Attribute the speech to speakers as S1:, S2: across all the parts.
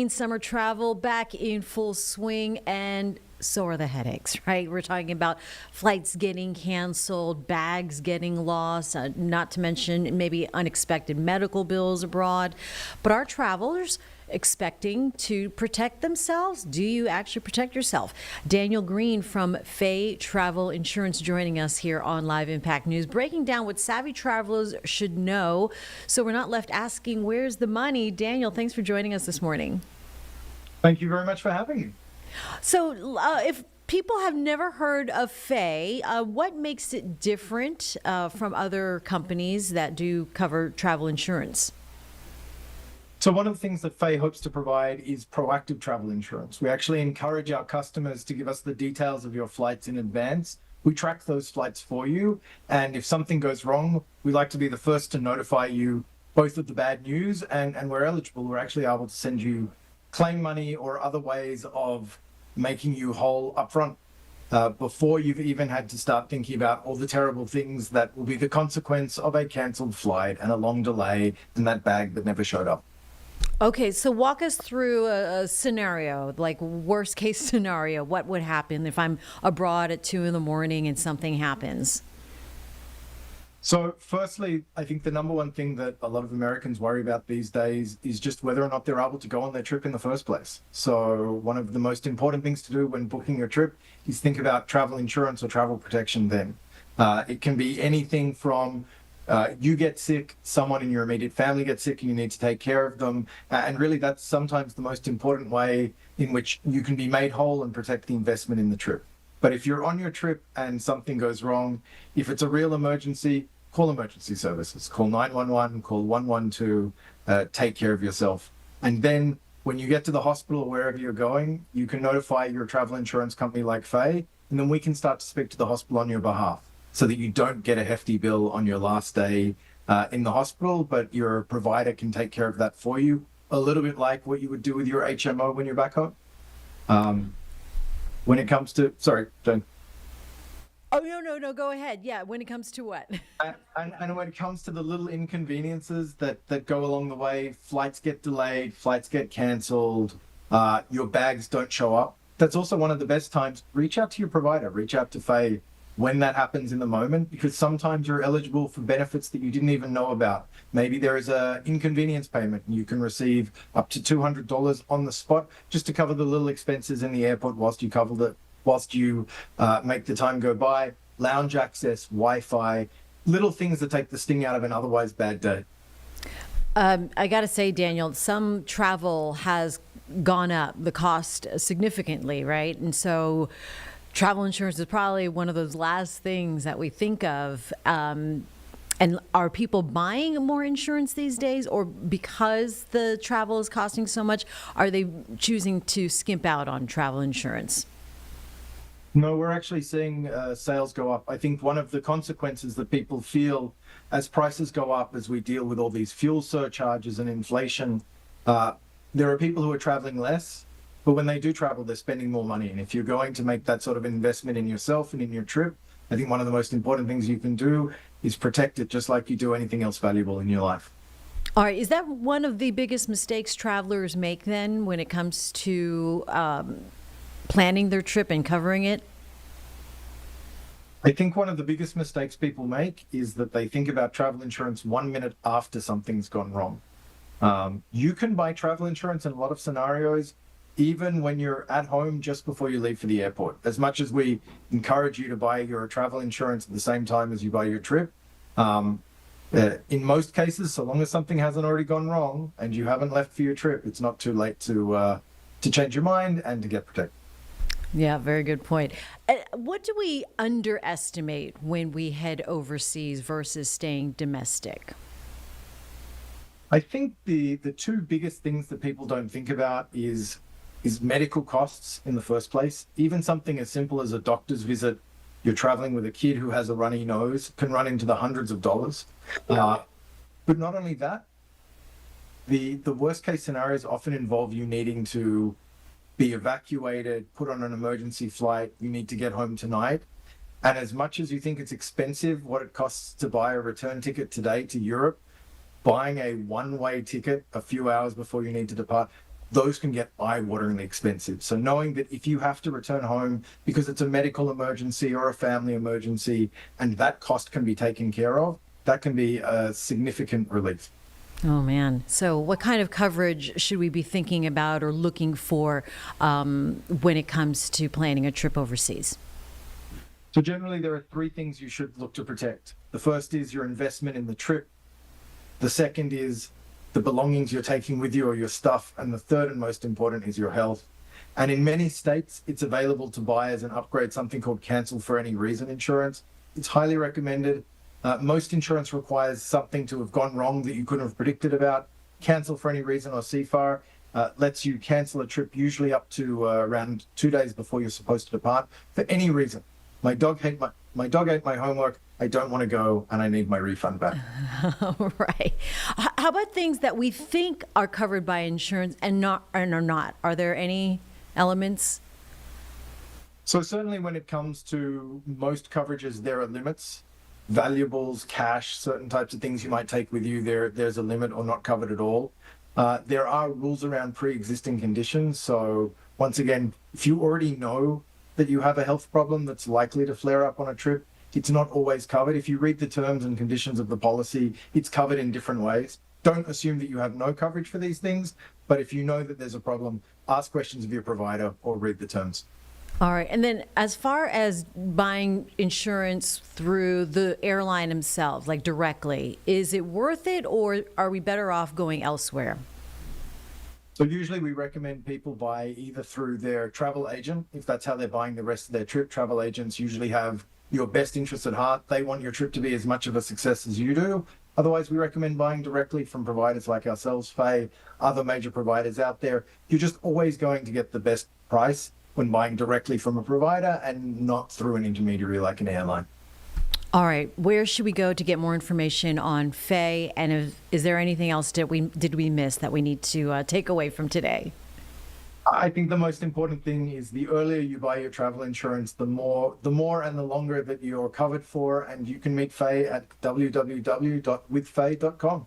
S1: Summer travel back in full swing, and so are the headaches, right? We're talking about flights getting canceled, bags getting lost, not to mention maybe unexpected medical bills abroad. But are travelers expecting to protect themselves? Do you actually protect yourself? Daniel Green from Faye Travel Insurance joining us here on Live Impact News, breaking down what savvy travelers should know so we're not left asking, where's the money? Daniel, thanks for joining us this morning.
S2: Thank you very much for having me.
S1: So, if people have never heard of Faye, what makes it different from other companies that do cover travel insurance?
S2: So one of the things that Faye hopes to provide is proactive travel insurance. We actually encourage our customers to give us the details of your flights in advance. We track those flights for you, and if something goes wrong, we like to be the first to notify you both of the bad news and we're eligible. We're actually able to send you claim money or other ways of making you whole upfront before you've even had to start thinking about all the terrible things that will be the consequence of a cancelled flight and a long delay and that bag that never showed up.
S1: Okay, so walk us through a scenario, like worst case scenario. What would happen if I'm abroad at 2 a.m. and something happens?
S2: So firstly, I think the number one thing that a lot of Americans worry about these days is just whether or not they're able to go on their trip in the first place. So one of the most important things to do when booking your trip is think about travel insurance or travel protection then. It can be anything from you get sick, someone in your immediate family gets sick and you need to take care of them. And really that's sometimes the most important way in which you can be made whole and protect the investment in the trip. But if you're on your trip and something goes wrong, if it's a real emergency, call emergency services, call 911, call 112, take care of yourself. And then when you get to the hospital or wherever you're going, you can notify your travel insurance company like Faye, and then we can start to speak to the hospital on your behalf so that you don't get a hefty bill on your last day in the hospital, but your provider can take care of that for you, a little bit like what you would do with your HMO when you're back home. When it comes to, sorry, Jane.
S1: Oh, no, go ahead. Yeah, when it comes to what?
S2: And when it comes to the little inconveniences that go along the way, flights get delayed, flights get canceled, your bags don't show up. That's also one of the best times. Reach out to your provider, reach out to Faye when that happens in the moment, because sometimes you're eligible for benefits that you didn't even know about. Maybe there is an inconvenience payment and you can receive up to $200 on the spot just to cover the little expenses in the airport whilst you make the time go by. Lounge access, Wi-Fi, little things that take the sting out of an otherwise bad day.
S1: I got to say, Daniel, some travel has gone up, the cost significantly, right? And so travel insurance is probably one of those last things that we think of. And are people buying more insurance these days, or because the travel is costing so much, are they choosing to skimp out on travel insurance?
S2: No, we're actually seeing sales go up. I think one of the consequences that people feel as prices go up, as we deal with all these fuel surcharges and inflation, there are people who are traveling less, but when they do travel, they're spending more money. And if you're going to make that sort of investment in yourself and in your trip, I think one of the most important things you can do is protect it just like you do anything else valuable in your life.
S1: All right. Is that one of the biggest mistakes travelers make then when it comes to planning their trip and covering it?
S2: I think one of the biggest mistakes people make is that they think about travel insurance 1 minute after something's gone wrong. You can buy travel insurance in a lot of scenarios, even when you're at home just before you leave for the airport. As much as we encourage you to buy your travel insurance at the same time as you buy your trip, in most cases, so long as something hasn't already gone wrong and you haven't left for your trip, it's not too late to change your mind and to get protected.
S1: Yeah, very good point. What do we underestimate when we head overseas versus staying domestic?
S2: I think the two biggest things that people don't think about is medical costs in the first place. Even something as simple as a doctor's visit, you're traveling with a kid who has a runny nose, can run into the hundreds of dollars. But not only that, the worst case scenarios often involve you needing to be evacuated, put on an emergency flight, you need to get home tonight. And as much as you think it's expensive what it costs to buy a return ticket today to Europe, buying a one-way ticket a few hours before you need to depart those can get eye-wateringly expensive. So knowing that if you have to return home because it's a medical emergency or a family emergency, and that cost can be taken care of, that can be a significant relief.
S1: Oh, man. So what kind of coverage should we be thinking about or looking for when it comes to planning a trip overseas?
S2: So generally, there are three things you should look to protect. The first is your investment in the trip. The second is the belongings you're taking with you or your stuff. And the third and most important is your health. And in many states, it's available to buy as an upgrade something called cancel for any reason insurance. It's highly recommended. Most insurance requires something to have gone wrong that you couldn't have predicted about. Cancel for any reason, or CFAR, lets you cancel a trip usually up to around 2 days before you're supposed to depart for any reason. My dog ate my homework. I don't want to go, and I need my refund back.
S1: Right. How about things that we think are covered by insurance and are not? Are there any elements?
S2: So certainly when it comes to most coverages, there are limits. Valuables, cash, certain types of things you might take with you, there's a limit or not covered at all. There are rules around pre-existing conditions. So once again, if you already know that you have a health problem that's likely to flare up on a trip, it's not always covered. If you read the terms and conditions of the policy, it's covered in different ways. Don't assume that you have no coverage for these things, but if you know that there's a problem, ask questions of your provider or read the terms.
S1: All right. And then as far as buying insurance through the airline themselves, like directly, is it worth it, or are we better off going elsewhere?
S2: So usually we recommend people buy either through their travel agent, if that's how they're buying the rest of their trip. Travel agents usually have your best interests at heart. They want your trip to be as much of a success as you do. Otherwise, we recommend buying directly from providers like ourselves, Faye, other major providers out there. You're just always going to get the best price when buying directly from a provider and not through an intermediary like an airline.
S1: All right. Where should we go to get more information on Faye? And is there anything else did we miss that we need to take away from today?
S2: I think the most important thing is the earlier you buy your travel insurance, the more and the longer that you're covered for. And you can meet Faye at www.withfaye.com.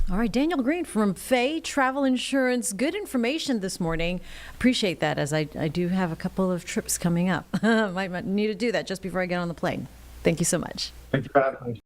S1: All right, Daniel Green from Faye Travel Insurance. Good information this morning. Appreciate that, as I do have a couple of trips coming up. Might need to do that just before I get on the plane. Thank you so much.
S2: Thank you for having me.